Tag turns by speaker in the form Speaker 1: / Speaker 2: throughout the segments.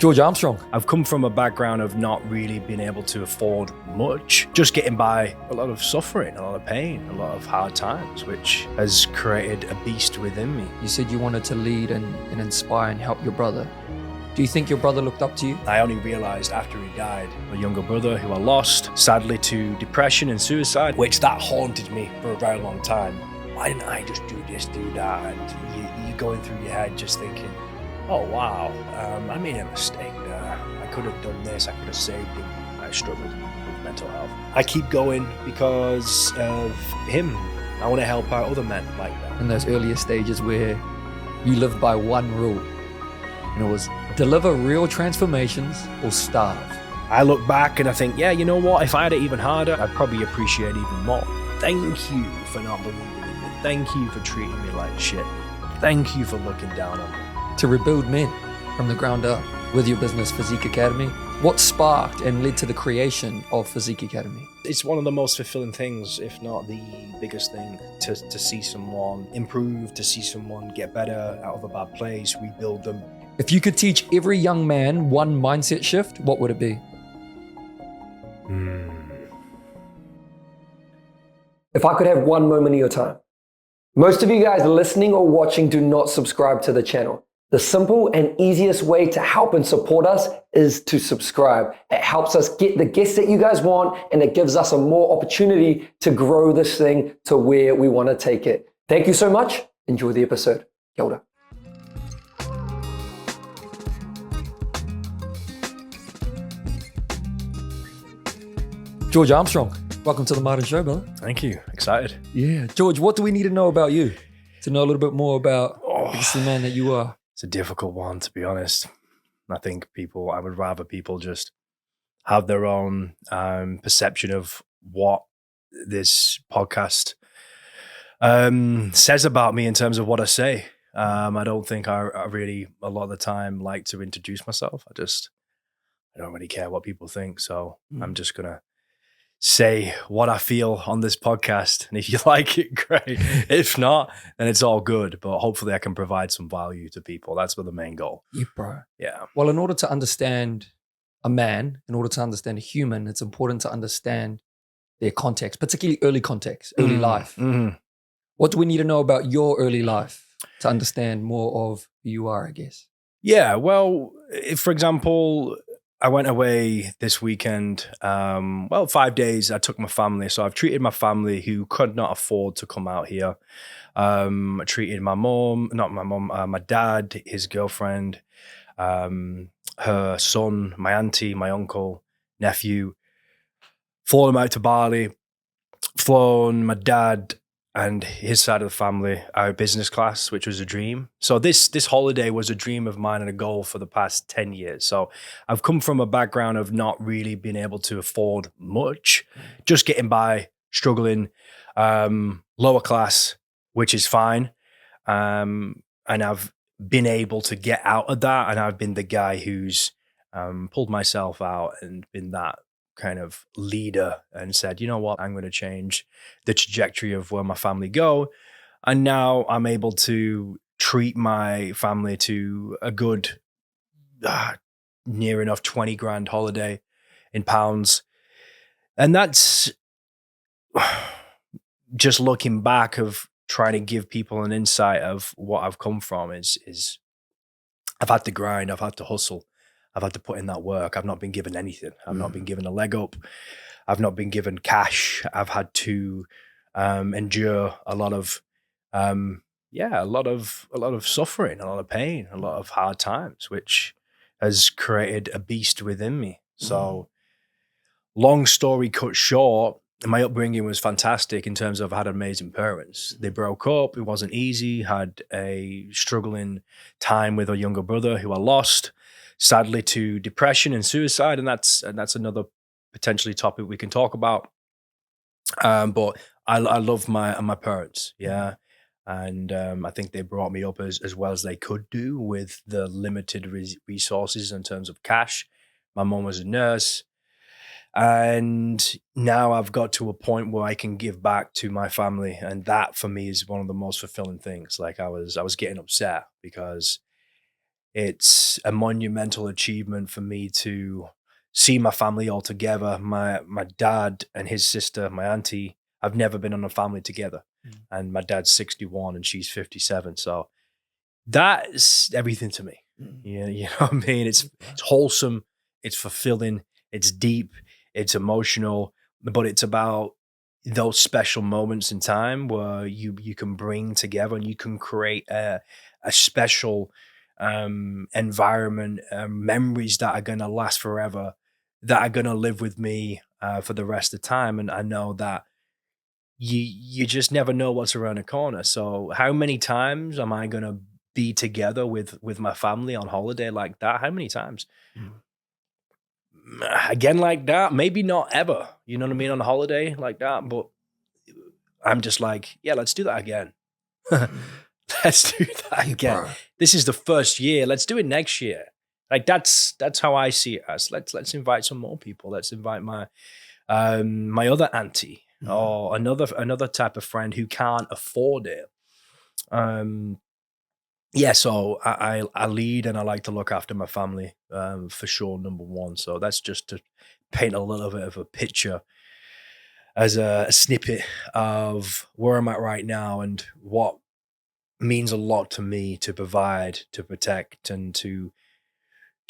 Speaker 1: George Armstrong.
Speaker 2: I've come from a background of not really being able to afford much, just getting by, a lot of suffering, a lot of pain, a lot of hard times, which has created a beast within me.
Speaker 1: You said you wanted to lead and inspire and help your brother. Do you think your brother looked up to you?
Speaker 2: I only realized after he died, a younger brother who I lost, sadly to depression and suicide, which that haunted me for a very long time. Why didn't I just do this, do that? And you going through your head just thinking, oh wow, I made a mistake there. I could have done this, I could have saved him. I struggled with mental health. I keep going because of him. I want to help out other men like that.
Speaker 1: In those earlier stages where you lived by one rule, and it was deliver real transformations or starve.
Speaker 2: I look back and I think, yeah, you know what? If I had it even harder, I'd probably appreciate even more. Thank you for not believing in me. Thank you for treating me like shit. Thank you for looking down on me.
Speaker 1: To rebuild men from the ground up with your business, Physique Academy. What sparked and led to the creation of Physique Academy?
Speaker 2: It's one of the most fulfilling things, if not the biggest thing, to see someone improve, to see someone get better out of a bad place, rebuild them.
Speaker 1: If you could teach every young man one mindset shift, what would it be?
Speaker 3: If I could have one moment of your time. Most of you guys listening or watching do not subscribe to the channel. The simple and easiest way to help and support us is to subscribe. It helps us get the guests that you guys want, and it gives us a more opportunity to grow this thing to where we want to take it. Thank you so much. Enjoy the episode. Kia ora.
Speaker 1: George Armstrong, welcome to the Modern Show, brother.
Speaker 2: Thank you. Excited.
Speaker 1: Yeah. George, what do we need to know about you to know a little bit more about the man that you are?
Speaker 2: It's a difficult one, to be honest. I think I would rather people just have their own perception of what this podcast says about me in terms of what I say. I don't think I really, a lot of the time, like to introduce myself. I don't really care what people think. So I'm just going to say what I feel on this podcast. And if you like it, great. If not, then it's all good. But hopefully I can provide some value to people. That's the main goal.
Speaker 1: Yeah, bro.
Speaker 2: Yeah.
Speaker 1: Well, in order to understand a man, in order to understand a human, it's important to understand their context, particularly early context, early life.
Speaker 2: Mm-hmm.
Speaker 1: What do we need to know about your early life to understand more of who you are, I guess?
Speaker 2: Yeah, well, if, for example, I went away this weekend, 5 days, I took my family. So I've treated my family who could not afford to come out here. I treated my dad, his girlfriend, her son, my auntie, my uncle, nephew, flown them out to Bali, flown my dad and his side of the family out business class, which was a dream. So this holiday was a dream of mine and a goal for the past 10 years. So I've come from a background of not really being able to afford much, just getting by, struggling, lower class, which is fine. And I've been able to get out of that. And I've been the guy who's pulled myself out and been that kind of leader and said, you know what, I'm going to change the trajectory of where my family go. And now I'm able to treat my family to a good, near enough 20 grand holiday in pounds. And that's just looking back of trying to give people an insight of what I've come from is I've had to grind, I've had to hustle. I've had to put in that work. I've not been given anything. I've not been given a leg up. I've not been given cash. I've had to endure a lot of suffering, a lot of pain, a lot of hard times, which has created a beast within me. So long story cut short, my upbringing was fantastic in terms of I had amazing parents. They broke up. It wasn't easy. Had a struggling time with a younger brother who I lost, sadly to depression and suicide, and that's another potentially topic we can talk about. But I love my parents, yeah, and I think they brought me up as well as they could do with the limited resources in terms of cash. My mom was a nurse, and now I've got to a point where I can give back to my family, and that for me is one of the most fulfilling things. Like I was getting upset because It's a monumental achievement for me to see my family all together. My dad and his sister, my auntie, I've never been on a family together. And my dad's 61 and she's 57. So that's everything to me. Yeah, you know what I mean? It's wholesome, it's fulfilling, it's deep, it's emotional, but it's about those special moments in time where you can bring together and you can create a special environment, memories that are going to last forever, that are going to live with me for the rest of the time. And I know that you just never know what's around the corner. So how many times am I going to be together with my family on holiday like that? How many times? Again, like that, maybe not ever, you know what I mean, on a holiday like that. But I'm just like, yeah, let's do that again. Let's do that again. This is the first year. Let's do it next year. Like that's how I see it as. Let's invite some more people. Let's invite my my other auntie or another type of friend who can't afford it. Yeah, so I lead and I like to look after my family for sure, number one. So that's just to paint a little bit of a picture as a snippet of where I'm at right now and what means a lot to me to provide, to protect, and to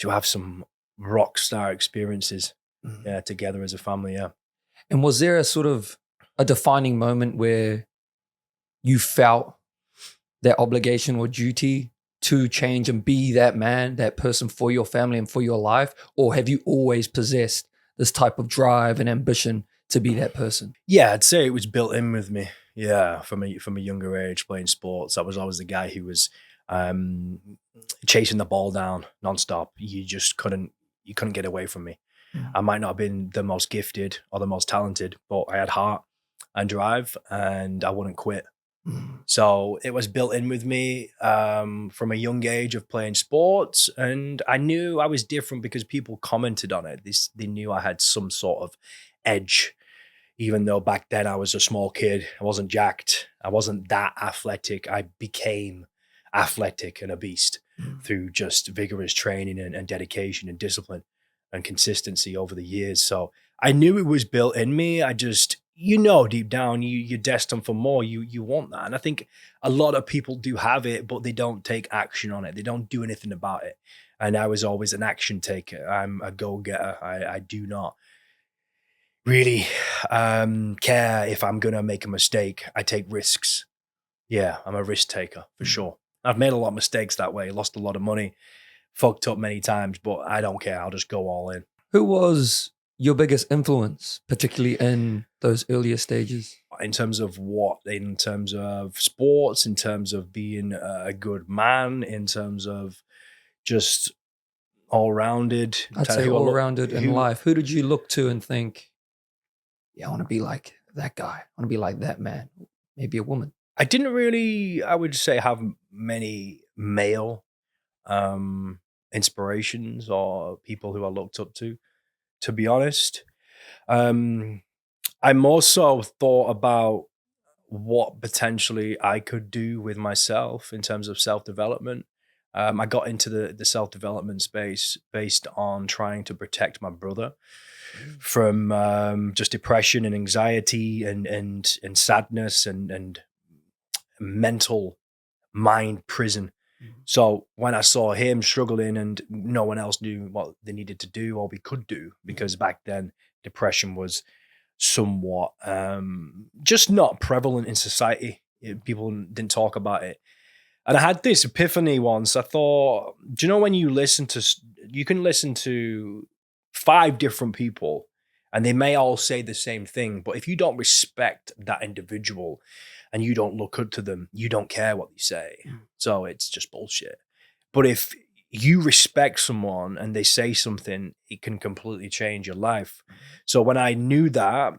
Speaker 2: have some rock star experiences together as a family. Yeah.
Speaker 1: And was there a sort of a defining moment where you felt that obligation or duty to change and be that man, that person for your family and for your life? Or have you always possessed this type of drive and ambition to be that person?
Speaker 2: Yeah, I'd say it was built in with me. Yeah, from a younger age, playing sports, I was always the guy who was chasing the ball down nonstop. You couldn't get away from me. I might not have been the most gifted or the most talented, but I had heart and drive, and I wouldn't quit. So it was built in with me from a young age of playing sports, and I knew I was different because people commented on it. They knew I had some sort of edge. Even though back then I was a small kid, I wasn't jacked, I wasn't that athletic. I became athletic and a beast through just vigorous training and dedication and discipline and consistency over the years. So I knew it was built in me. I just, deep down, you're destined for more. You want that. And I think a lot of people do have it, but they don't take action on it. They don't do anything about it. And I was always an action taker. I'm a go-getter. I do not really care if I'm going to make a mistake. I take risks. Yeah, I'm a risk taker for sure. I've made a lot of mistakes that way, lost a lot of money, fucked up many times, but I don't care. I'll just go all in.
Speaker 1: Who was your biggest influence, particularly in those earlier stages?
Speaker 2: In terms of what? In terms of sports, in terms of being a good man, in terms of just all-rounded?
Speaker 1: I'd say all-rounded in life. Who did you look to and think, yeah, I want to be like that guy. I want to be like that man. Maybe a woman.
Speaker 2: I didn't really, I would say, have many male inspirations or people who I looked up to be honest. I more so thought about what potentially I could do with myself in terms of self-development. I got into the self-development space based on trying to protect my brother from just depression and anxiety and sadness and mental mind prison. So when I saw him struggling and no one else knew what they needed to do or we could do, because back then depression was somewhat just not prevalent in society. People didn't talk about it. And I had this epiphany once. I thought, do you know when you can listen to 5 different people and they may all say the same thing, but if you don't respect that individual and you don't look up to them, you don't care what they say. So it's just bullshit. But if you respect someone and they say something, it can completely change your life. So when I knew that,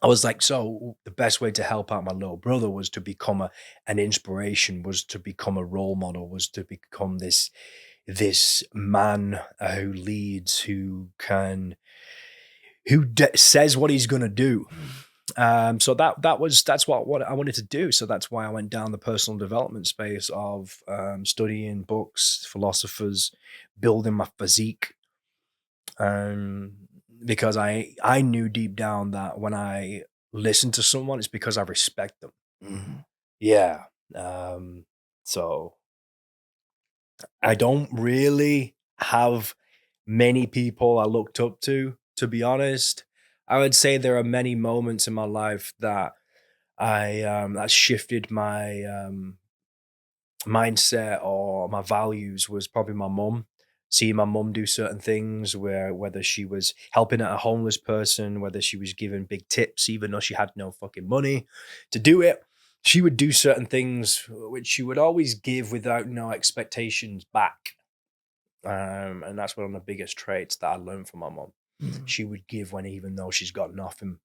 Speaker 2: I was like, so the best way to help out my little brother was to become an inspiration, was to become a role model, was to become this man who leads, who says what he's going to do. So that's what I wanted to do. So that's why I went down the personal development space of studying books, philosophers, building my physique. Because I knew deep down that when I listen to someone, it's because I respect them.
Speaker 1: Mhm.
Speaker 2: Yeah. So I don't really have many people I looked up to be honest. I would say there are many moments in my life that that shifted my mindset or my values was probably my mum. Seeing my mum do certain things where whether she was helping out a homeless person, whether she was giving big tips, even though she had no fucking money to do it, she would do certain things which she would always give without no expectations back. And that's one of the biggest traits that I learned from my mum.
Speaker 1: Mhm.
Speaker 2: She would give when even though she's got nothing.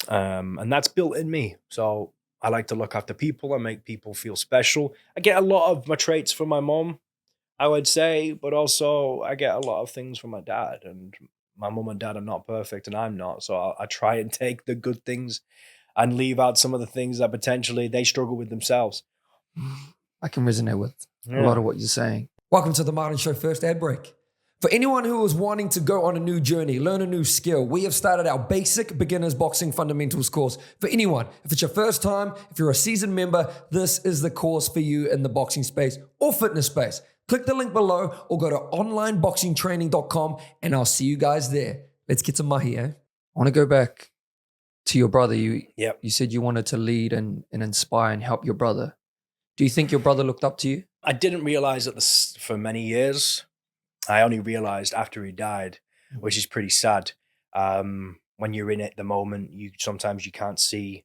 Speaker 2: And that's built in me. So I like to look after people and make people feel special. I get a lot of my traits from my mom, I would say, but also I get a lot of things from my dad. And my mom and dad are not perfect, and I'm not. So I try and take the good things and leave out some of the things that potentially they struggle with themselves.
Speaker 1: I can resonate with a lot
Speaker 2: Yeah.
Speaker 1: of what you're saying. Welcome to the Martin Show First Ad Break. For anyone who is wanting to go on a new journey, learn a new skill, we have started our basic beginners boxing fundamentals course. For anyone, if it's your first time, if you're a seasoned member, this is the course for you in the boxing space or fitness space. Click the link below or go to onlineboxingtraining.com and I'll see you guys there. Let's get some mahi, eh? I want to go back to your brother.
Speaker 2: Yep.
Speaker 1: You said you wanted to lead and inspire and help your brother. Do you think your brother looked up to you?
Speaker 2: I didn't realize that for many years. I only realized after he died, which is pretty sad. When you're in it at the moment, sometimes you can't see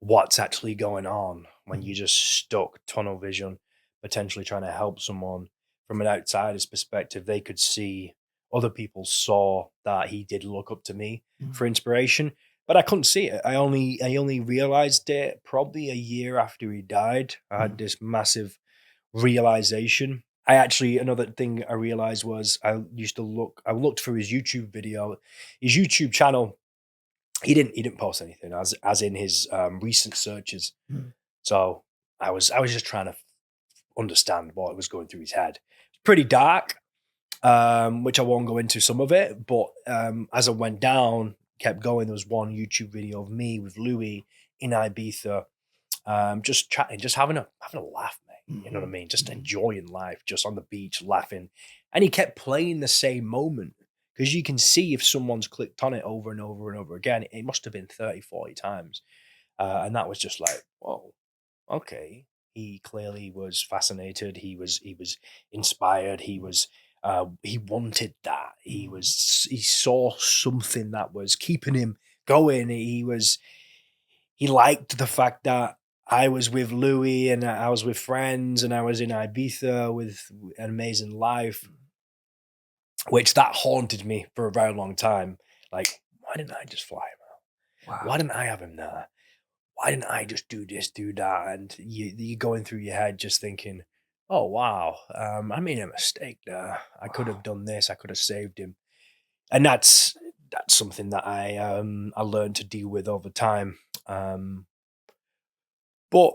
Speaker 2: what's actually going on when you're just stuck tunnel vision, potentially trying to help someone from an outsider's perspective. They could see other people saw that he did look up to me for inspiration, but I couldn't see it. I only realized it probably a year after he died. I had this massive realization. I actually another thing I realized was I looked for his YouTube video, his YouTube channel. He didn't post anything as in his recent searches.
Speaker 1: Mm.
Speaker 2: So I was just trying to understand what was going through his head. It's pretty dark, which I won't go into some of it, but as I went down, kept going, there was one YouTube video of me with Louis in Ibiza, just chatting, just having a laugh, mate. You know what I mean? Just enjoying life, just on the beach, laughing. And he kept playing the same moment because you can see if someone's clicked on it over and over and over again. It must have been 30, 40 times. And that was just like, whoa, okay. He clearly was fascinated. He was inspired. He wanted that. He saw something that was keeping him going. He liked the fact that I was with Louis and I was with friends and I was in Ibiza with an amazing life, which that haunted me for a very long time. Like, why didn't I just fly him out?
Speaker 1: Wow.
Speaker 2: Why didn't I have him there? Why didn't I just do this, do that? And you're going through your head just thinking, oh, wow, I made a mistake there. I could have done this. I could have saved him. And that's something that I learned to deal with over time. But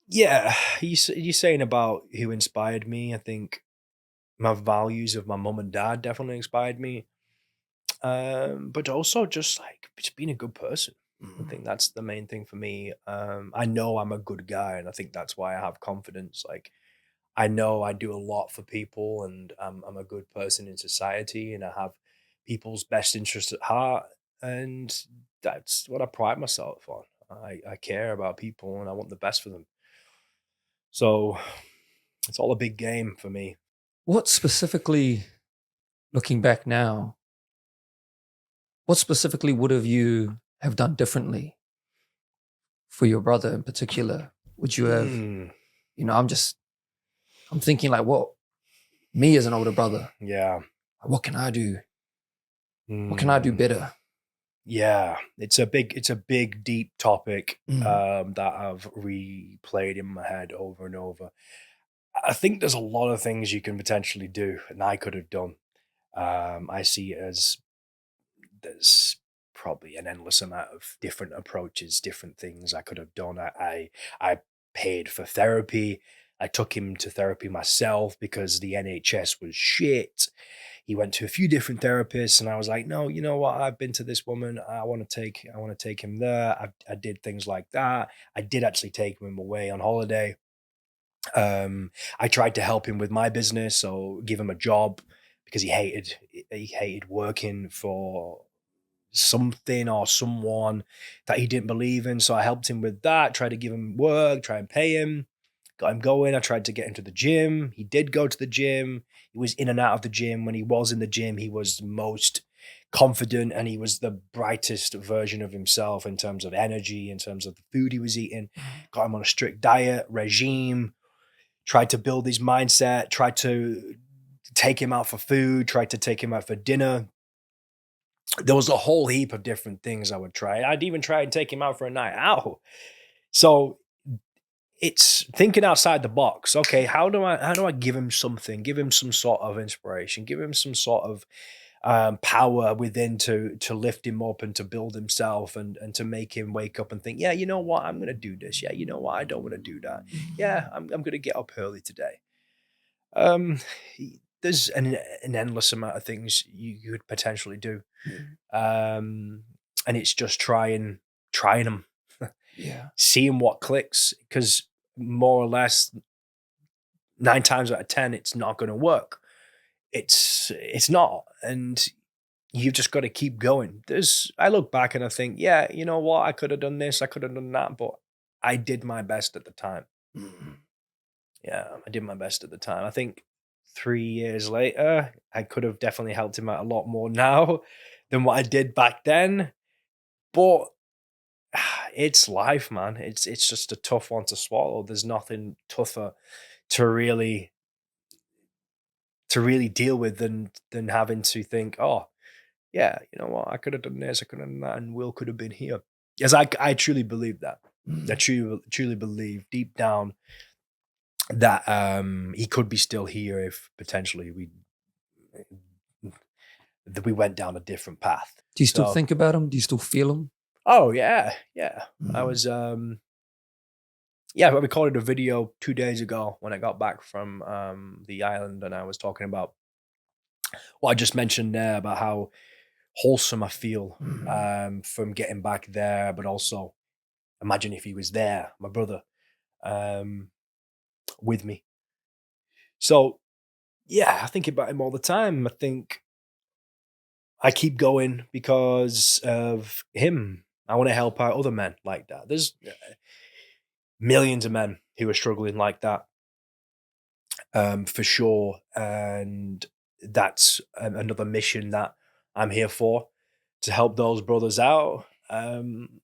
Speaker 2: yeah, you're saying about who inspired me. I think my values of my mum and dad definitely inspired me. But also just being a good person. I think that's the main thing for me. I know I'm a good guy, and I think that's why I have confidence. Like I know I do a lot for people, and I'm a good person in society, and I have people's best interests at heart, and that's what I pride myself on. I care about people, and I want the best for them. So it's all a big game for me.
Speaker 1: What specifically, looking back now, what specifically would have you have done differently for your brother in particular? Would you have,
Speaker 2: Mm,
Speaker 1: I'm thinking like, what, me as an older brother,
Speaker 2: yeah.
Speaker 1: what can I do? What can I do
Speaker 2: Mm,
Speaker 1: better?
Speaker 2: yeah. It's a big, deep topic
Speaker 1: Mm.
Speaker 2: that I've replayed in my head over and over. I think there's a lot of things you can potentially do, and I could have done. I see it as there's probably an endless amount of different approaches, different things I could have done. I paid for therapy. I took him to therapy myself because the NHS was shit. He went to a few different therapists, and I was like, no, you know what? I've been to this woman. I want to take him there. I did things like that. I did actually take him away on holiday. I tried to help him with my business, so give him a job because he hated working for something or someone that he didn't believe in. So I helped him with that, tried to give him work, try and pay him, got him going. I tried to get him to the gym. He did go to the gym. He was in and out of the gym. When he was in the gym, he was the most confident and he was the brightest version of himself in terms of energy, in terms of the food he was eating. Got him on a strict diet, regime, tried to build his mindset, tried to take him out for food, tried to take him out for dinner. There was a whole heap of different things I would try. I'd even try and take him out for a night out. So it's thinking outside the box. Okay, how do I give him something, give him some sort of inspiration, give him some sort of power within to lift him up and to build himself and to make him wake up and think, yeah, you know what, I'm going to do this. Yeah, you know what, I don't want to do that. Yeah, I'm going to get up early today. There's an endless amount of things you could potentially do. And it's just trying them.
Speaker 1: Yeah.
Speaker 2: Seeing what clicks, because more or less 9 times out of 10, it's not going to work. It's not. And you've just got to keep going. I look back and I think, yeah, you know what? I could have done this. I could have done that, but I did my best at the time. Yeah, I did my best at the time. I think 3 years later, I could have definitely helped him out a lot more now than what I did back then. But it's life, man. It's just a tough one to swallow. There's nothing tougher to really deal with than having to think, oh, yeah, you know what, I could have done this, I could have done that, and Will could have been here. Yes, I truly believe that. I truly believe deep down that he could be still here if potentially we went down a different path.
Speaker 1: Do you still think about him? Do you still feel him?
Speaker 2: Oh yeah. I was we recorded a video 2 days ago when I got back from the island, and I was talking about what I just mentioned there about how wholesome I feel from getting back there, but also imagine if he was there, my brother, with me. So yeah, I think about him all the time. I think I keep going because of him. I want to help out other men like that. There's millions of men who are struggling like that, for sure. And that's another mission that I'm here for, to help those brothers out. And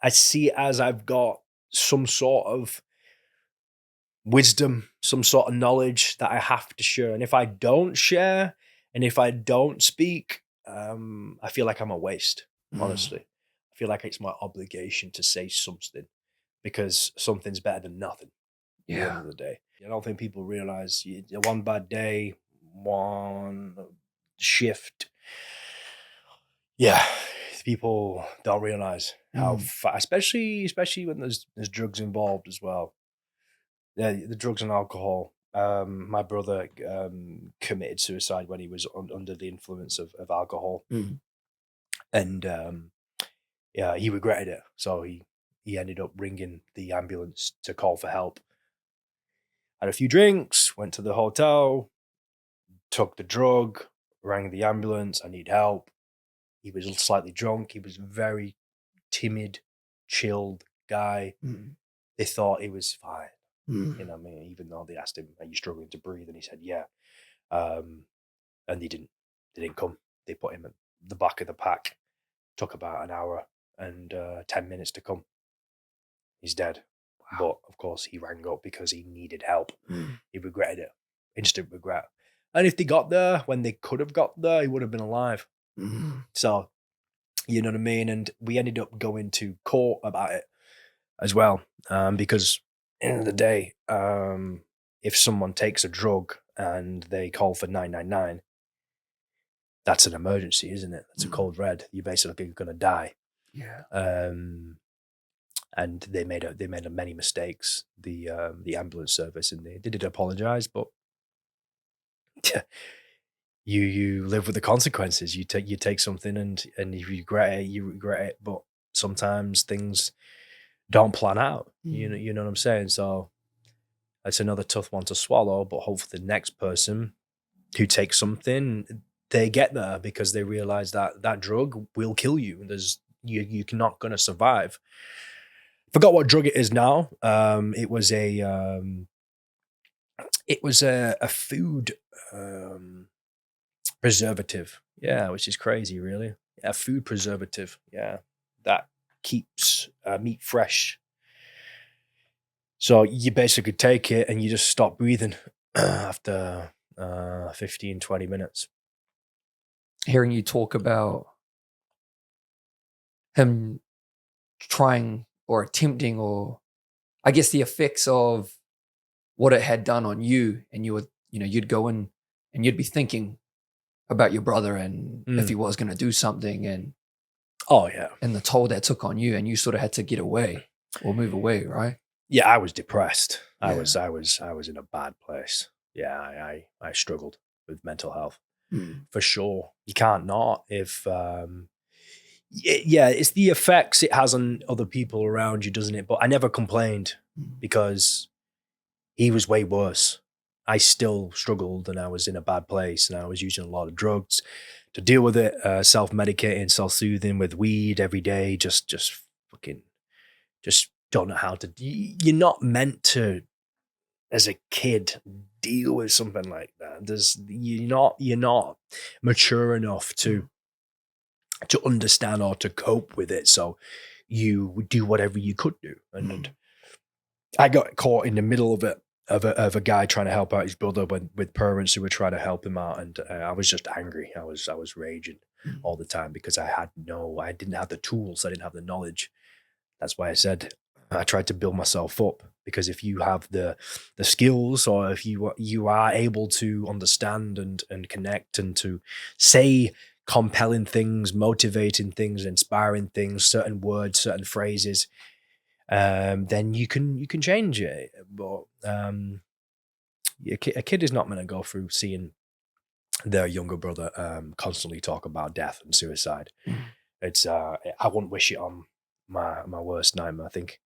Speaker 2: I see it as I've got some sort of wisdom, some sort of knowledge that I have to share. And if I don't share and if I don't speak, I feel like I'm a waste, honestly. I feel like it's my obligation to say something because something's better than nothing at the end of the day. I don't think people realize one bad day, one shift. Yeah, people don't realize how especially when there's drugs involved as well. Yeah, the drugs and alcohol. My brother committed suicide when he was under the influence of alcohol, and yeah, he regretted it. So he ended up ringing the ambulance to call for help. Had a few drinks, went to the hotel, took the drug, rang the ambulance. I need help. He was slightly drunk. He was very timid, chilled guy. They thought he was fine. You know what I mean? Even though they asked him, are you struggling to breathe? And he said, yeah. And they didn't come. They put him at the back of the pack. Took about an hour and 10 minutes to come. He's dead. Wow. But of course he rang up because he needed help. He regretted it. Instant regret. And if they got there when they could have got there, he would have been alive. So, you know what I mean? And we ended up going to court about it as well. Because at the end of the day, if someone takes a drug and they call for 999, that's an emergency, isn't it? That's a code red. You're basically going to die.
Speaker 1: Yeah.
Speaker 2: And they made many mistakes. The ambulance service, and they did apologize, but you live with the consequences. You take something, and if you regret it. But sometimes things don't plan out. You know what I'm saying? So it's another tough one to swallow. But hopefully, the next person who takes something, they get there because they realize that that drug will kill you. You're not going to survive. Forgot what drug it is now. It was a food preservative. Yeah, which is crazy, really. A food preservative. Yeah, that keeps meat fresh. So you basically take it and you just stop breathing after 15, 20 minutes.
Speaker 1: Hearing you talk about him trying or attempting, or I guess the effects of what it had done on you, and you'd go in and you'd be thinking about your brother and if he was going to do something, and and the toll that took on you, and you sort of had to get away or move away, right?
Speaker 2: Yeah, I was depressed.
Speaker 1: Yeah.
Speaker 2: I was in a bad place. Yeah, I struggled with mental health for sure. You can't not if it's the effects it has on other people around you, doesn't it? But I never complained because he was way worse. I still struggled, and I was in a bad place, and I was using a lot of drugs to deal with it, self-medicating, self-soothing with weed every day, just don't know how to. You're not meant to, as a kid, deal with something like that. You're not mature enough to understand or to cope with it. So you would do whatever you could do, and I got caught in the middle of it. Of a guy trying to help out his brother with parents who were trying to help him out, and I was just angry. I was raging all the time because I didn't have the tools, I didn't have the knowledge. That's why I said I tried to build myself up, because if you have the skills, or if you are able to understand and connect and to say compelling things, motivating things, inspiring things, certain words, certain phrases, then you can change it. But a kid is not meant to go through seeing their younger brother constantly talk about death and suicide. It's I wouldn't wish it on my worst nightmare. I think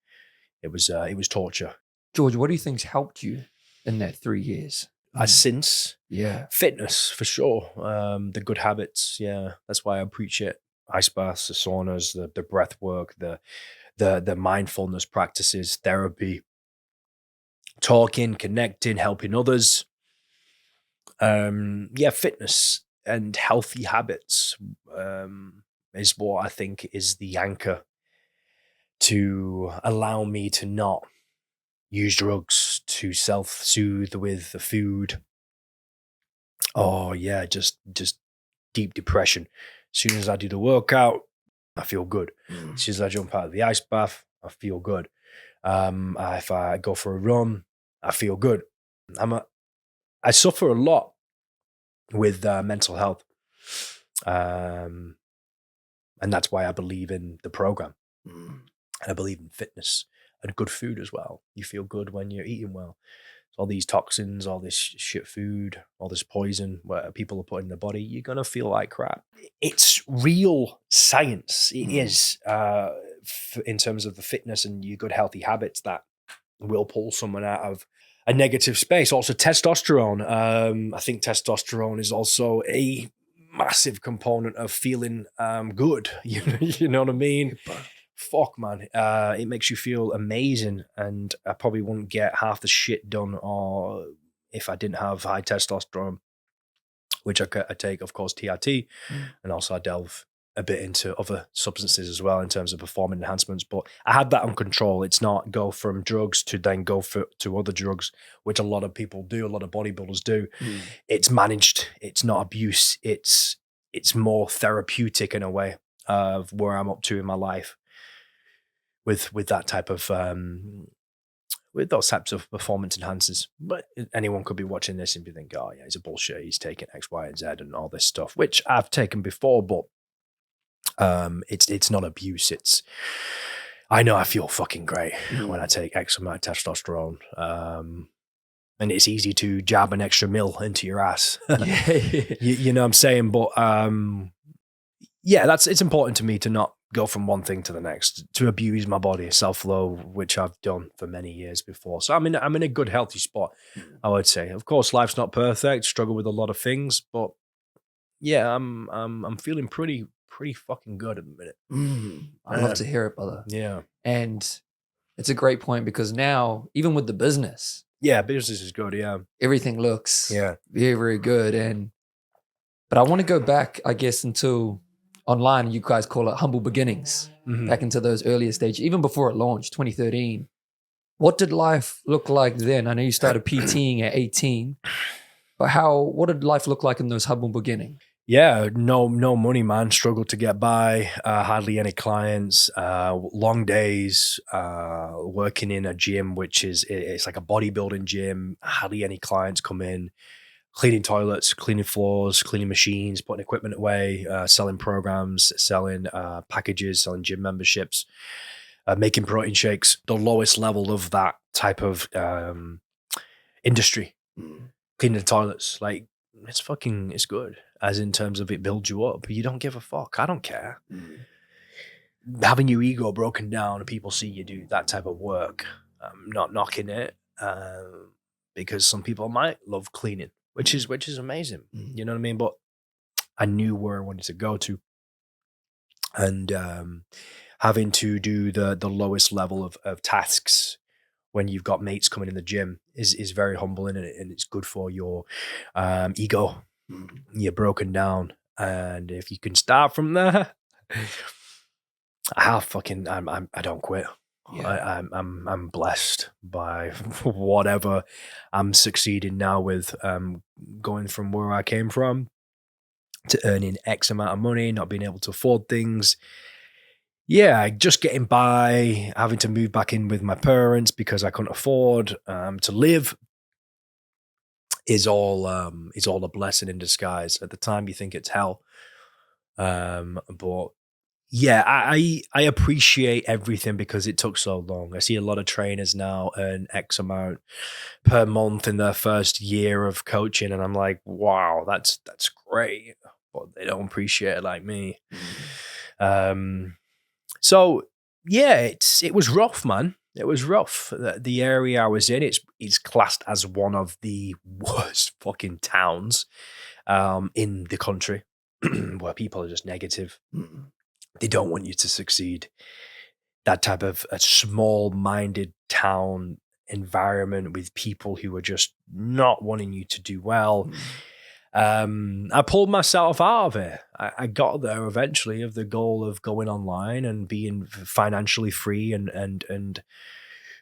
Speaker 2: it was torture.
Speaker 1: George, what do you think's helped you in that 3 years?
Speaker 2: Since
Speaker 1: Yeah,
Speaker 2: fitness for sure, the good habits. Yeah, that's why I preach it. Ice baths, the saunas, the breath work, the mindfulness practices, therapy, talking, connecting, helping others. Fitness and healthy habits is what I think is the anchor to allow me to not use drugs, to self-soothe with the food. Oh yeah, just deep depression. As soon as I do the workout, I feel good. As soon as I jump out of the ice bath, I feel good. If I go for a run, I feel good. I suffer a lot with mental health, and that's why I believe in the program. And I believe in fitness and good food as well. You feel good when you're eating well. All these toxins, all this shit food, all this poison where people are putting in the body, you're going to feel like crap. It's real science. It is in terms of the fitness and your good healthy habits that will pull someone out of a negative space. Also testosterone. I think testosterone is also a massive component of feeling good. You know what I mean? Fuck, man. It makes you feel amazing, and I probably wouldn't get half the shit done or if I didn't have high testosterone, which I take, of course, TRT, and also I delve a bit into other substances as well in terms of performance enhancements. But I had that on control. It's not go from drugs to then go to other drugs, which a lot of people do, a lot of bodybuilders do. It's managed. It's not abuse. It's more therapeutic in a way of where I'm up to in my life with that type of with those types of performance enhancers. But anyone could be watching this and be thinking, oh yeah, he's a bullshit. He's taking X, Y, and Z and all this stuff, which I've taken before, but it's not abuse. I know I feel fucking great when I take X amount of testosterone. And it's easy to jab an extra mil into your ass. You know what I'm saying? But yeah, it's important to me to not go from one thing to the next, to abuse my body, self-loathe, which I've done for many years before. So I'm in a good, healthy spot, I would say. Of course, life's not perfect, struggle with a lot of things, but yeah, I'm feeling pretty fucking good at the minute.
Speaker 1: I love to hear it, brother.
Speaker 2: Yeah.
Speaker 1: And it's a great point because now, even with the business,
Speaker 2: Business is good. Yeah,
Speaker 1: everything looks
Speaker 2: Yeah.
Speaker 1: very, very good. But I want to go back, I guess, into online. You guys call it humble beginnings, back into those earlier stages, even before it launched, 2013. What did life look like then? I know you started PTing at 18, but what did life look like in those humble beginnings?
Speaker 2: Yeah, no money, man. Struggled to get by. Hardly any clients. Long days. Working in a gym, it's like a bodybuilding gym. Hardly any clients come in. Cleaning toilets, cleaning floors, cleaning machines, putting equipment away. Selling programs, selling packages, selling gym memberships. Making protein shakes. The lowest level of that type of industry. Cleaning the toilets, like it's good. As in terms of it builds you up. You don't give a fuck. I don't care. Having your ego broken down and people see you do that type of work, I'm not knocking it, because some people might love cleaning, which is amazing. You know what I mean? But I knew where I wanted to go to, and having to do the lowest level of tasks when you've got mates coming in the gym is very humbling, and it's good for your ego. You're broken down, and if you can start from there, I don't quit. Yeah. I'm blessed by whatever I'm succeeding now with. Going from where I came from to earning X amount of money, not being able to afford things. Yeah, just getting by, having to move back in with my parents because I couldn't afford to live. Is all a blessing in disguise. At the time, you think it's hell, but yeah, I appreciate everything because it took so long. I see a lot of trainers now earn X amount per month in their first year of coaching, and I'm like, wow, that's great, but they don't appreciate it like me. So yeah, it was rough, man. It was rough. The area I was in, it's classed as one of the worst fucking towns in the country, where people are just negative. They don't want you to succeed. That type of a small-minded town environment with people who are just not wanting you to do well. I pulled myself out of it. I got there eventually, of the goal of going online and being financially free and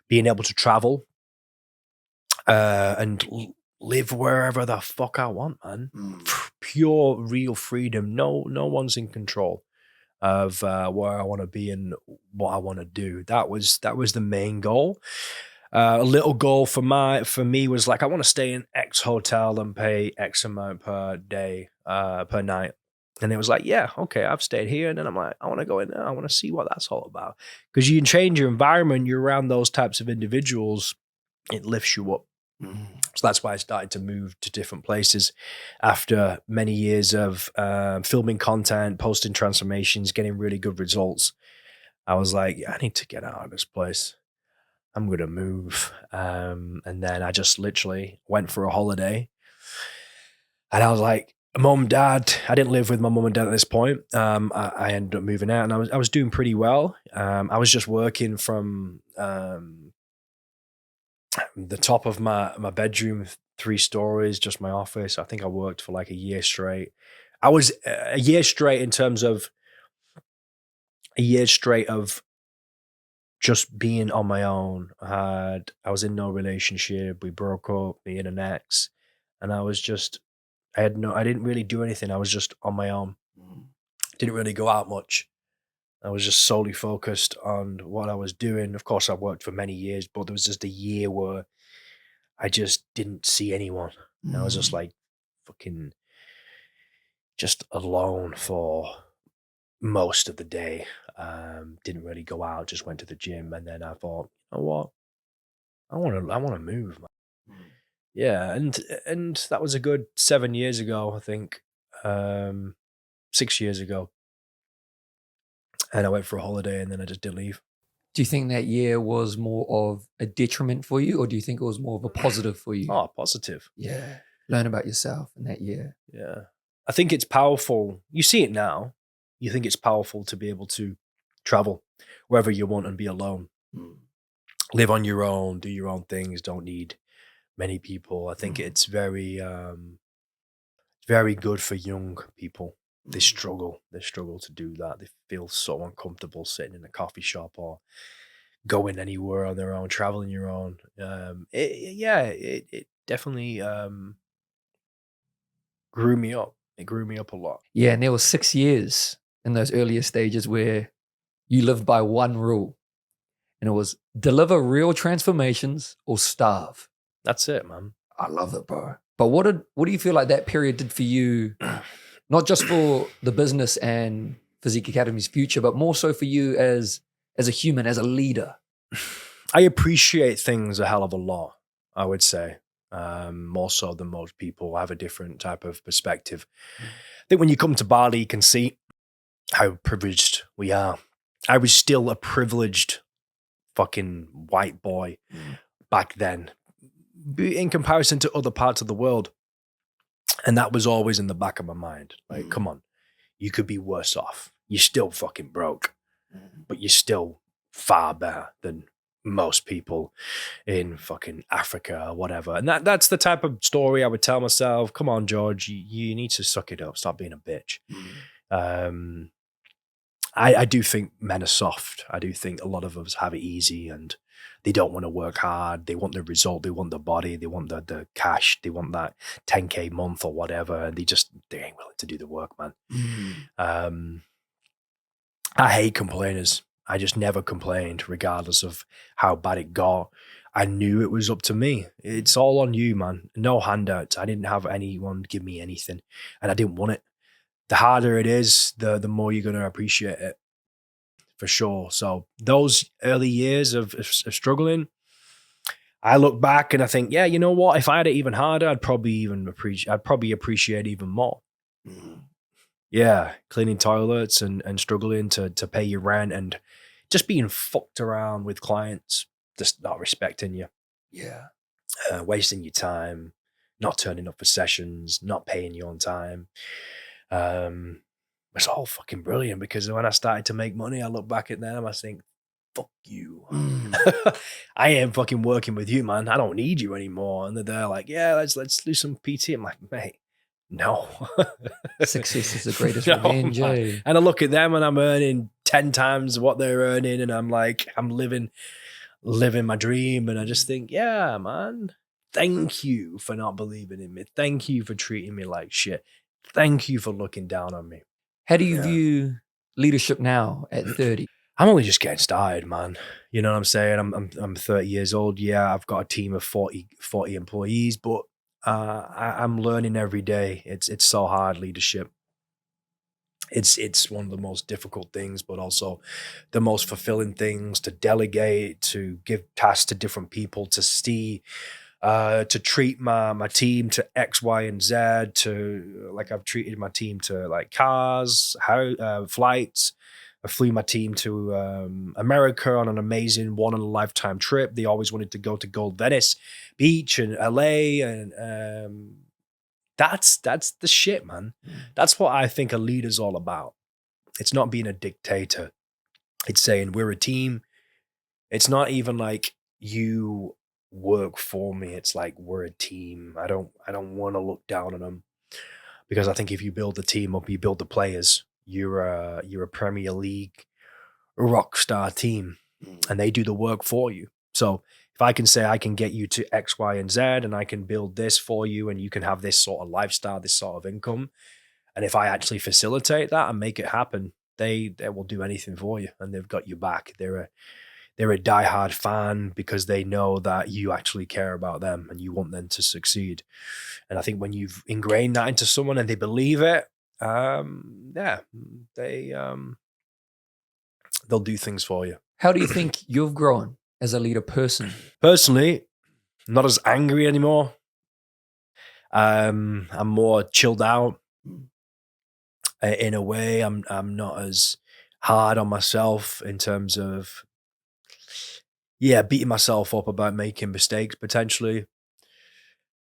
Speaker 2: being able to travel and live wherever the fuck I want, man. Pure, real freedom. No one's in control of where I want to be and what I want to do. That was the main goal. A little goal for me was like, I want to stay in X hotel and pay X amount per day, per night. And it was like, yeah, okay, I've stayed here. And then I'm like, I want to go in there. I want to see what that's all about. Because you can change your environment. You're around those types of individuals. It lifts you up. So that's why I started to move to different places after many years of filming content, posting transformations, getting really good results. I was like, I need to get out of this place. I'm going to move. And then I just literally went for a holiday. And I was like, mom, dad, I didn't live with my mom and dad at this point. I ended up moving out, and I was doing pretty well. I was just working from the top of my bedroom, 3 stories, just my office. I think I worked for like a year straight. I was a year straight in terms of just being on my own. I was in no relationship. We broke up, me and an ex, and I didn't really do anything. I was just on my own. Didn't really go out much. I was just solely focused on what I was doing. Of course, I worked for many years, but there was just a year where I just didn't see anyone. I was just like fucking just alone for most of the day. Didn't really go out, just went to the gym, and then I thought, you know what? I want to move, man. Yeah, and that was a good 7 years ago, I think. 6 years ago. And I went for a holiday and then I just didn't leave.
Speaker 1: Do you think that year was more of a detriment for you, or do you think it was more of a positive for you?
Speaker 2: Oh, positive.
Speaker 1: Yeah. Learn about yourself in that year.
Speaker 2: Yeah. I think it's powerful. You see it now. You think it's powerful to be able to travel wherever you want and be alone. Live on your own, do your own things, don't need many people. I think it's very good for young people. They struggle to do that. They feel so uncomfortable sitting in a coffee shop or going anywhere on their own, traveling your own. It definitely grew me up. It grew me up a lot.
Speaker 1: Yeah, and there was 6 years in those earlier stages where you lived by one rule, and it was deliver real transformations or starve.
Speaker 2: That's it, man.
Speaker 1: I love it, bro. But what do you feel like that period did for you, not just for the business and Physique Academy's future, but more so for you as a human, as a leader?
Speaker 2: I appreciate things a hell of a lot, I would say. More so than most people. I have a different type of perspective. I think when you come to Bali, you can see how privileged we are. I was still a privileged fucking white boy back then, in comparison to other parts of the world. And that was always in the back of my mind. Like, come on, you could be worse off. You're still fucking broke, but you're still far better than most people in fucking Africa or whatever. And that's the type of story I would tell myself. Come on, George, you need to suck it up. Stop being a bitch. I do think men are soft. I do think a lot of us have it easy and they don't want to work hard. They want the result. They want the body. They want the cash. They want that 10K month or whatever. And they ain't willing to do the work, man. I hate complainers. I just never complained, regardless of how bad it got. I knew it was up to me. It's all on you, man. No handouts. I didn't have anyone give me anything, and I didn't want it. The harder it is, the more you're going to appreciate it, for sure. So those early years of struggling, I look back and I think, yeah, you know what? If I had it even harder, I'd probably appreciate even more. Yeah, cleaning toilets and struggling to pay your rent and just being fucked around with clients, just not respecting you.
Speaker 1: Yeah.
Speaker 2: Wasting your time, not turning up for sessions, not paying you on time. It's all fucking brilliant, because when I started to make money, I look back at them, I think, fuck you. I ain't fucking working with you, man. I don't need you anymore. And they're like, yeah, let's do some PT. I'm like, mate, no.
Speaker 1: Success is the greatest revenge.
Speaker 2: And I look at them and I'm earning 10 times what they're earning, and I'm like, I'm living my dream. And I just think, yeah, man, thank you for not believing in me. Thank you for treating me like shit. Thank you for looking down on me.
Speaker 1: How do you view leadership now at 30?
Speaker 2: I'm only just getting started, man. You know what I'm saying? I'm 30 years old. Yeah, I've got a team of 40 employees, but I'm learning every day. It's so hard, leadership. It's one of the most difficult things, but also the most fulfilling things, to delegate, to give tasks to different people, to see, to treat my team to X, Y, and Z, to like I've treated my team to like cars, flights. I flew my team to America on an amazing one-in-a-lifetime trip. They always wanted to go to Gold Venice Beach and LA, and that's the shit, man. That's what I think a leader's all about. It's not being a dictator. It's saying we're a team. It's not even like you work for me. It's like we're a team. I don't want to look down on them, because I think if you build the team up, you build the players. You're a Premier League rock star team, and they do the work for you. So if I can say I can get you to X, Y, and Z, and I can build this for you, and you can have this sort of lifestyle, this sort of income, and if I actually facilitate that and make it happen, they will do anything for you, and they've got your back. They're a diehard fan because they know that you actually care about them and you want them to succeed. And I think when you've ingrained that into someone and they believe it, they'll do things for you.
Speaker 1: How do you think you've grown as a leader person?
Speaker 2: Personally, not as angry anymore. I'm more chilled out. In a way, I'm not as hard on myself in terms of beating myself up about making mistakes potentially.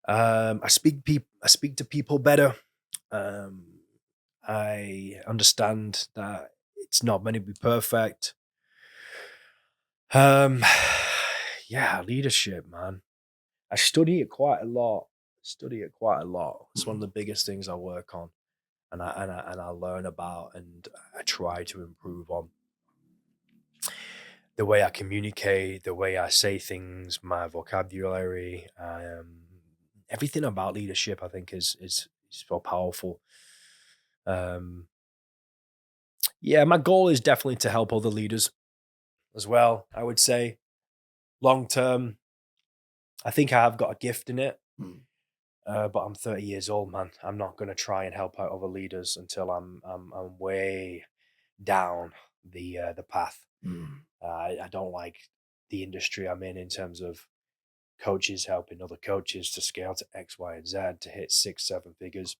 Speaker 2: I speak to people better. I understand that it's not meant to be perfect. Leadership, man. I study it quite a lot. It's one of the biggest things I work on, and I learn about, and I try to improve on. The way I communicate, the way I say things, my vocabulary, everything about leadership, I think is so powerful. My goal is definitely to help other leaders as well. I would say long term, I think I have got a gift in it, but I'm 30 years old, man. I'm not going to try and help out other leaders until I'm way down the path. I don't like the industry I'm in terms of coaches helping other coaches to scale to X, Y, and Z to hit 6-7 figures.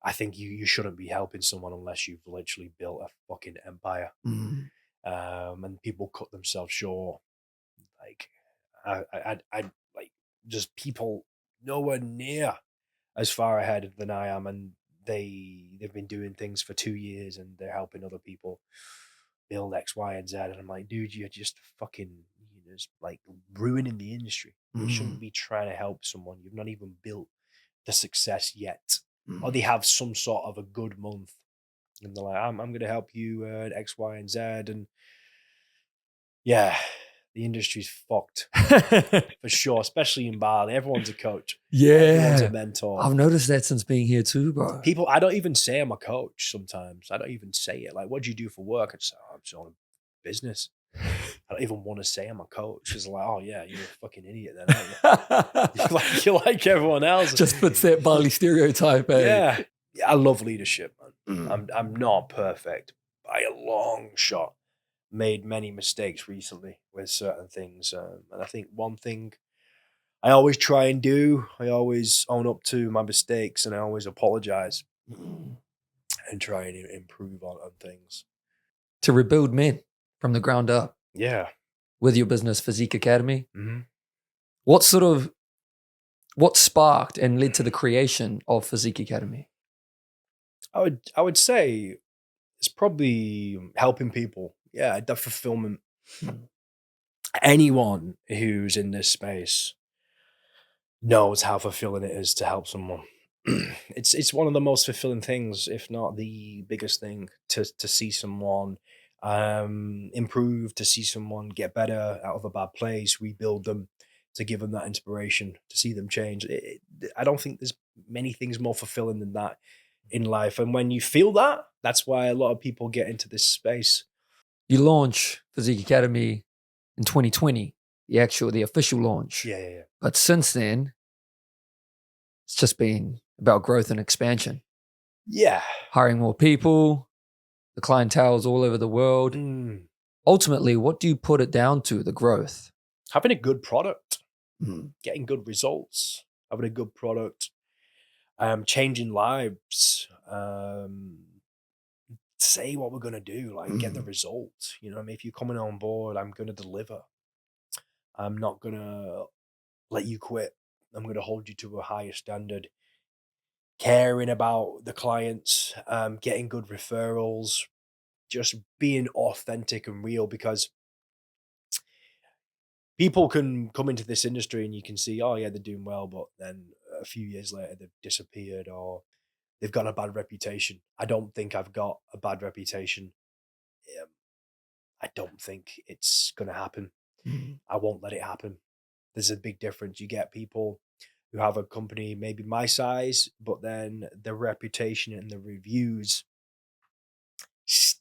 Speaker 2: I think you shouldn't be helping someone unless you've literally built a fucking empire. And people cut themselves short. Like I like just people nowhere near as far ahead than I am, and they've been doing things for 2 years and they're helping other people build X, Y, and Z. And I'm like, dude, you're just fucking just like ruining the industry. You shouldn't be trying to help someone. You've not even built the success yet. Or they have some sort of a good month and they're like, I'm going to help you X, Y, and Z. And yeah, the industry's fucked for sure, especially in Bali. Everyone's a coach. Everyone's a mentor.
Speaker 1: I've noticed that since being here too, bro.
Speaker 2: People, I don't even say I'm a coach sometimes. I don't even say it. Like, what do you do for work? I just say, I'm just on business. I don't even want to say I'm a coach. It's like, oh yeah, you're a fucking idiot then, aren't you? You're like everyone else.
Speaker 1: Just fits that Bali stereotype, eh?
Speaker 2: Yeah, I love leadership, man. I'm not perfect by a long shot. Made many mistakes recently with certain things, and I think one thing I always try and do, I always own up to my mistakes, and I always apologize and try and improve on things.
Speaker 1: To rebuild men from the ground up.
Speaker 2: Yeah.
Speaker 1: With your business, Physique Academy.
Speaker 2: Mm-hmm.
Speaker 1: What sparked and led to the creation of Physique Academy?
Speaker 2: I would say it's probably helping people. Yeah, the fulfillment. Anyone who's in this space knows how fulfilling it is to help someone. It's one of the most fulfilling things, if not the biggest thing, to see someone improve, to see someone get better out of a bad place, rebuild them, to give them that inspiration, to see them change. I don't think there's many things more fulfilling than that in life. And when you feel that, that's why a lot of people get into this space.
Speaker 1: You launch Physique Academy in 2020, the official launch.
Speaker 2: Yeah.
Speaker 1: But since then, it's just been about growth and expansion.
Speaker 2: Yeah.
Speaker 1: Hiring more people, the clientele's all over the world. Ultimately, what do you put it down to, the growth?
Speaker 2: Having a good product, getting good results, having a good product, changing lives, say what we're going to do, like get the results. You know what I mean? If you're coming on board, I'm going to deliver. I'm not going to let you quit. I'm going to hold you to a higher standard. Caring about the clients, getting good referrals, just being authentic and real, because people can come into this industry and you can see, oh yeah, they're doing well, but then a few years later they've disappeared or they've got a bad reputation. I don't think I've got a bad reputation. I don't think it's going to happen. I won't let it happen. There's a big difference. You get people who have a company maybe my size, but then the reputation and the reviews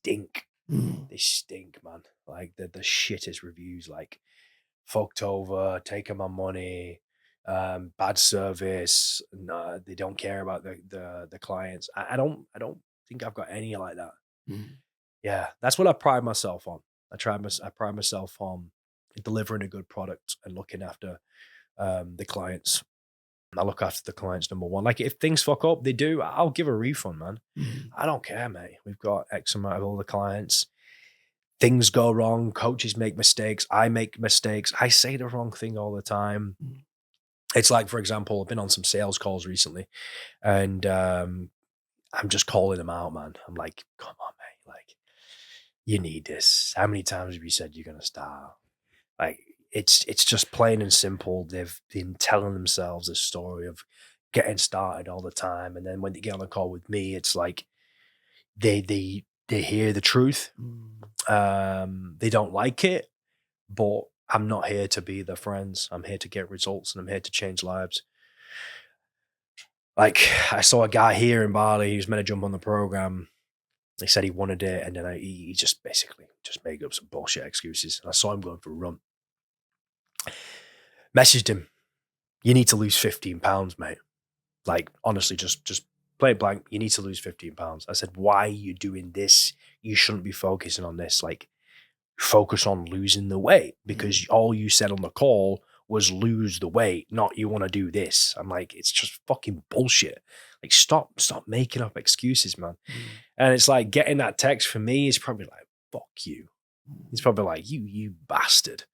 Speaker 2: stink. They stink, man. Like the shittest reviews, like fucked over, taking my money, bad service. No, they don't care about the clients. I don't think I've got any like that. Yeah, that's what I pride myself on. I pride myself on delivering a good product and looking after the clients. I look after the clients, number one. Like if things fuck up, they do. I'll give a refund, man. I don't care, mate. We've got X amount of all the clients. Things go wrong. Coaches make mistakes. I make mistakes. I say the wrong thing all the time. It's like, for example, I've been on some sales calls recently, and I'm just calling them out, man. I'm like, come on, mate. Like, you need this. How many times have you said you're gonna start? Like, it's just plain and simple. They've been telling themselves a story of getting started all the time, and then when they get on a call with me, it's like they hear the truth. They don't like it, but I'm not here to be their friends. I'm here to get results, and I'm here to change lives. Like, I saw a guy here in Bali. He was meant to jump on the program. He said he wanted it, and then he just basically just made up some bullshit excuses. And I saw him going for a run. Messaged him, you need to lose 15 pounds, mate. Like, honestly, just play it blank. You need to lose 15 pounds. I said, why are you doing this? You shouldn't be focusing on this. Like, focus on losing the weight, because all you said on the call was lose the weight, not you want to do this. I'm like, it's just fucking bullshit. Like, stop making up excuses, man. And it's like, getting that text from me is probably like, fuck you. He's probably like, you bastard.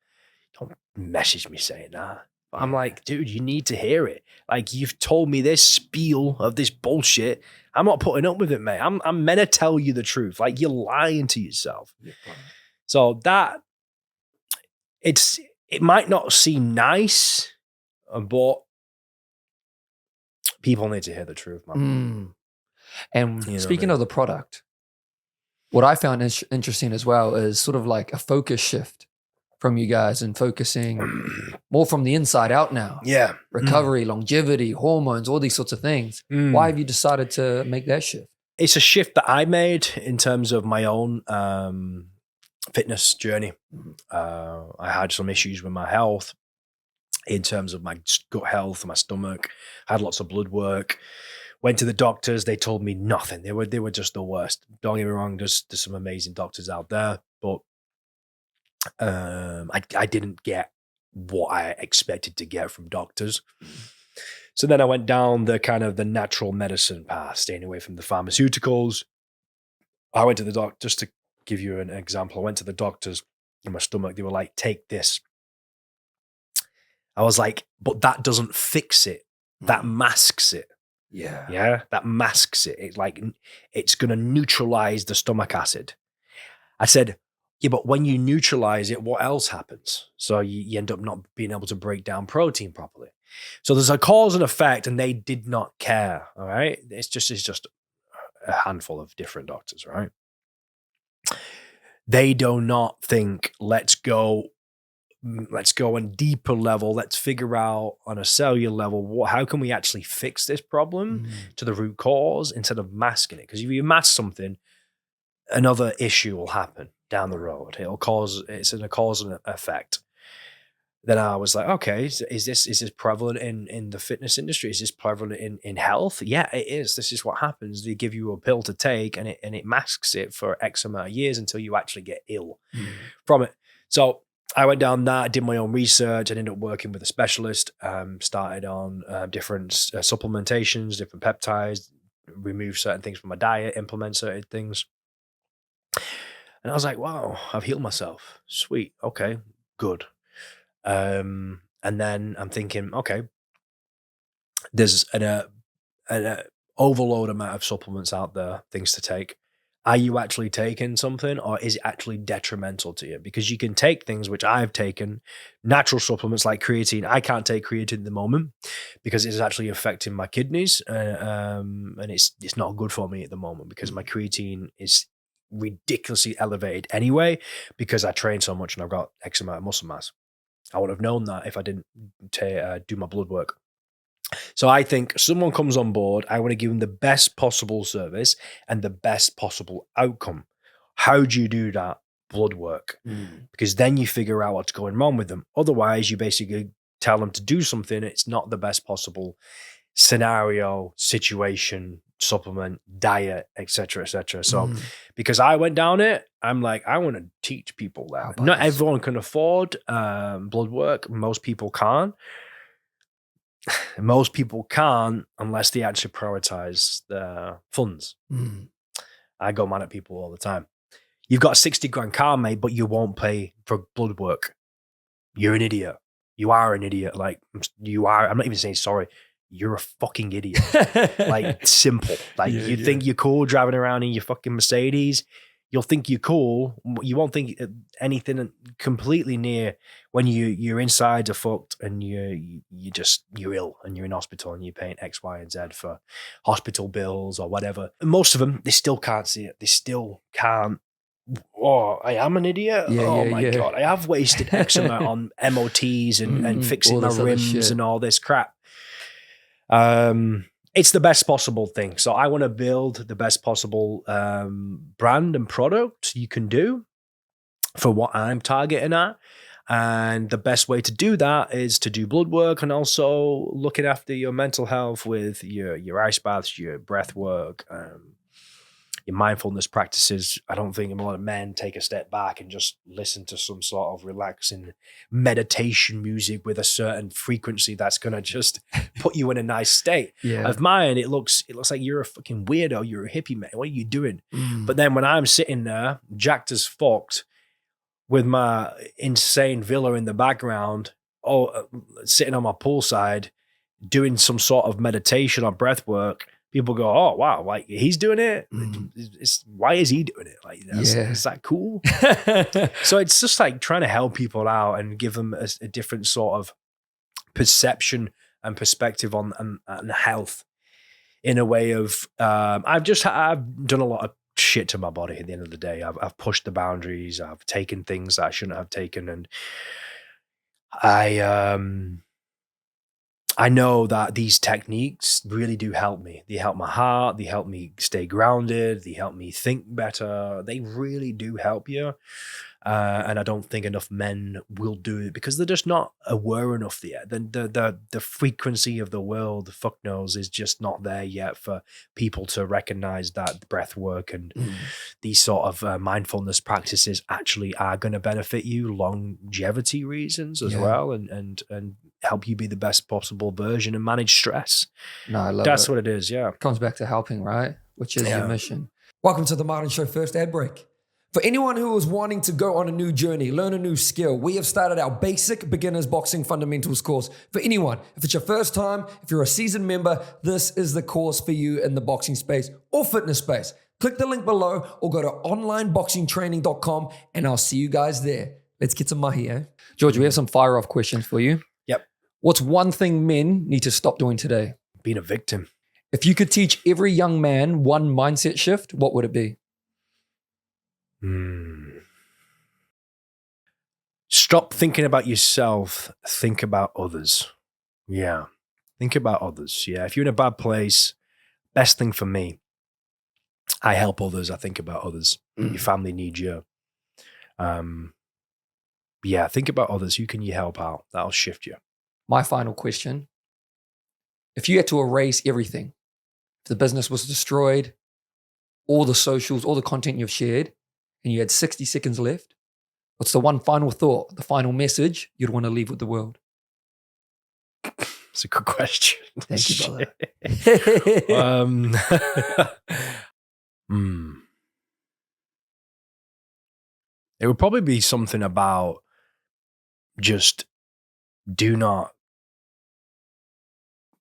Speaker 2: Don't message me saying that. But I'm like, dude, you need to hear it. Like, you've told me this spiel of this bullshit. I'm not putting up with it, mate. I'm meant to tell you the truth. Like, you're lying to yourself. So that, it might not seem nice, but people need to hear the truth, man.
Speaker 1: And
Speaker 2: You know
Speaker 1: speaking
Speaker 2: what I
Speaker 1: of the product, what I found interesting as well is sort of like a focus shift from you guys, and focusing more from the inside out now.
Speaker 2: Yeah.
Speaker 1: Recovery, longevity, hormones, all these sorts of things. Why have you decided to make that shift?
Speaker 2: It's a shift that I made in terms of my own fitness journey. I had some issues with my health in terms of my gut health, my stomach. I had lots of blood work. Went to the doctors. They told me nothing. They were just the worst. Don't get me wrong. There's some amazing doctors out there, but I didn't get what I expected to get from doctors. So then I went down the kind of the natural medicine path, staying away from the pharmaceuticals. I went to the doctor, just to give you an example. I went to the doctors in my stomach. They were like, take this. I was like, but that doesn't fix it. That masks it. Yeah. That masks it. It's like, it's going to neutralize the stomach acid. I said, yeah, but when you neutralize it, what else happens? So you end up not being able to break down protein properly. So there's a cause and effect, and they did not care. All right. It's just a handful of different doctors, right? They do not think, let's go on deeper level. Let's figure out on a cellular level, how can we actually fix this problem to the root cause instead of masking it? Because if you mask something, another issue will happen down the road. It's a cause and effect. Then I was like, okay, is this prevalent in the fitness industry? Is this prevalent in health? Yeah, it is. This is what happens. They give you a pill to take, and it masks it for X amount of years until you actually get ill from it. So I went down that, did my own research, and ended up working with a specialist, started on different supplementations, different peptides, remove certain things from my diet, implement certain things. And I was like, wow, I've healed myself. Sweet. Okay, good. And then I'm thinking, okay, there's an overload amount of supplements out there, things to take. Are you actually taking something, or is it actually detrimental to you? Because you can take things which I've taken, natural supplements like creatine. I can't take creatine at the moment because it's actually affecting my kidneys, and it's not good for me at the moment because my creatine is ridiculously elevated anyway because I train so much and I've got X amount of muscle mass. I would have known that if I didn't do my blood work. So I think someone comes on board, I want to give them the best possible service and the best possible outcome. How do you do that? Blood work. Because then you figure out what's going wrong with them. Otherwise, you basically tell them to do something. It's not the best possible scenario, situation, supplement, diet, etc., etc. So because I went down it, I'm like, I want to teach people that. Not everyone can afford blood work. Most people can't. Most people can't unless they actually prioritize their funds. I go mad at people all the time. You've got a 60 grand car, mate, but you won't pay for blood work. You're an idiot. You are an idiot. Like, you are. I'm not even saying sorry. You're a fucking idiot. Like, simple. Like, you think you're cool driving around in your fucking Mercedes. You'll think you're cool. You won't think anything completely near when your insides are fucked and you're ill and you're in hospital and you're paying X, Y, and Z for hospital bills or whatever. And most of them, they still can't see it. They still can't. Oh, I am an idiot. My God. I have wasted X amount on MOTs and fixing my rims and all this crap. It's the best possible thing. So I want to build the best possible brand and product you can do for what I'm targeting at. And the best way to do that is to do blood work and also looking after your mental health with your ice baths, your breath work, your mindfulness practices. I don't think a lot of men take a step back and just listen to some sort of relaxing meditation music with a certain frequency that's going to just put you in a nice state. Of mine, it looks like you're a fucking weirdo. You're a hippie, man. What are you doing? But then when I'm sitting there, jacked as fucked, with my insane villa in the background, sitting on my poolside, doing some sort of meditation or breath work, people go, oh, wow, like he's doing it. Why is he doing it? Like, is that cool? So it's just like trying to help people out and give them a different sort of perception and perspective on health in a way of, I've done a lot of shit to my body at the end of the day. I've pushed the boundaries. I've taken things that I shouldn't have taken. And I know that these techniques really do help me. They help my heart. They help me stay grounded. They help me think better. They really do help you. And I don't think enough men will do it because they're just not aware enough yet. The frequency of the world, fuck knows, is just not there yet for people to recognize that breath work and these sort of mindfulness practices actually are going to benefit you longevity reasons as well, and help you be the best possible version and manage stress.
Speaker 1: No, I love
Speaker 2: That's
Speaker 1: it.
Speaker 2: what it is. Yeah.
Speaker 1: It comes back to helping, right? Which is your mission. Welcome to the Martin Show first ad break. For anyone who is wanting to go on a new journey, learn a new skill, we have started our basic beginners boxing fundamentals course. For anyone, if it's your first time, if you're a seasoned member, this is the course for you in the boxing space or fitness space. Click the link below or go to onlineboxingtraining.com and I'll see you guys there. Let's get some mahi, eh? George, we have some fire off questions for you.
Speaker 2: Yep.
Speaker 1: What's one thing men need to stop doing today?
Speaker 2: Being a victim.
Speaker 1: If you could teach every young man one mindset shift, what would it be?
Speaker 2: Stop thinking about yourself. Think about others. Yeah. Think about others. Yeah. If you're in a bad place, best thing for me, I help others. I think about others. Your family needs you. Yeah. Think about others. Who can you help out? That'll shift you.
Speaker 1: My final question. If you had to erase everything, if the business was destroyed, all the socials, all the content you've shared, and you had 60 seconds left, what's the one final thought, the final message you'd want to leave with the world?
Speaker 2: It's a good question.
Speaker 1: Thank you, brother.
Speaker 2: It would probably be something about just do not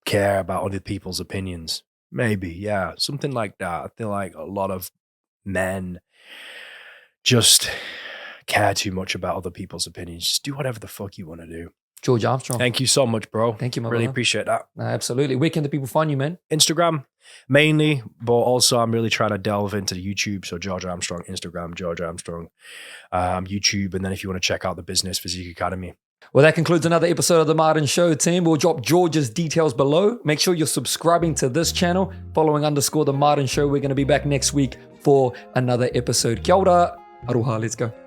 Speaker 2: care about other people's opinions. Maybe, yeah, something like that. I feel like a lot of men just care too much about other people's opinions. Just do whatever the fuck you want to do.
Speaker 1: George Armstrong.
Speaker 2: Thank you so much, bro.
Speaker 1: Thank you, my
Speaker 2: Really
Speaker 1: brother.
Speaker 2: appreciate that.
Speaker 1: Absolutely. Where can the people find you, man?
Speaker 2: Instagram, mainly, but also I'm really trying to delve into YouTube. So George Armstrong, Instagram, George Armstrong, YouTube. And then if you want to check out the business, Physique Academy.
Speaker 1: Well, that concludes another episode of The Martin Show, team. We'll drop George's details below. Make sure you're subscribing to this channel, following _ The Martin Show. We're going to be back next week for another episode. Kia ora, aroha, let's go.